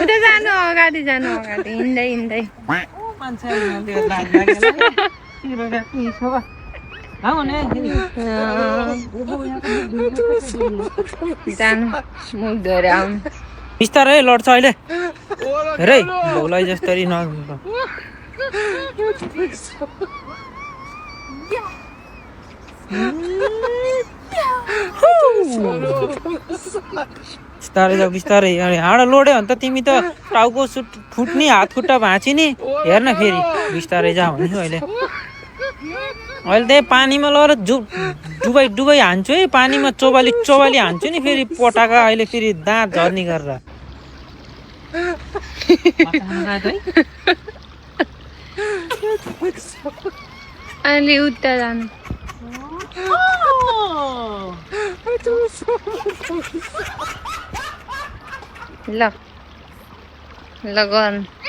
उता जानु अगाडि हिँड्दै हिँड्दै जानु मुख धोएर आउनु बिस्तारै लड्छ अहिले हेरै भौलाई जस्तरी न बिस्तारै जाऊ बिस्तारै हाँडा लोड्यो भने त तिमी त टाउको फुट्ने हात खुट्टा भाँचिने हेर्न फेरि बिस्तारै जा भने अहिले अहिले त्यही पानीमा लगेर डुबाई हान्छु है पानीमा चोबाली हान्छु नि फेरि पटाका अहिले फेरि दाँत झर्नी गरेर अलि उता जानु ल ल गर्नु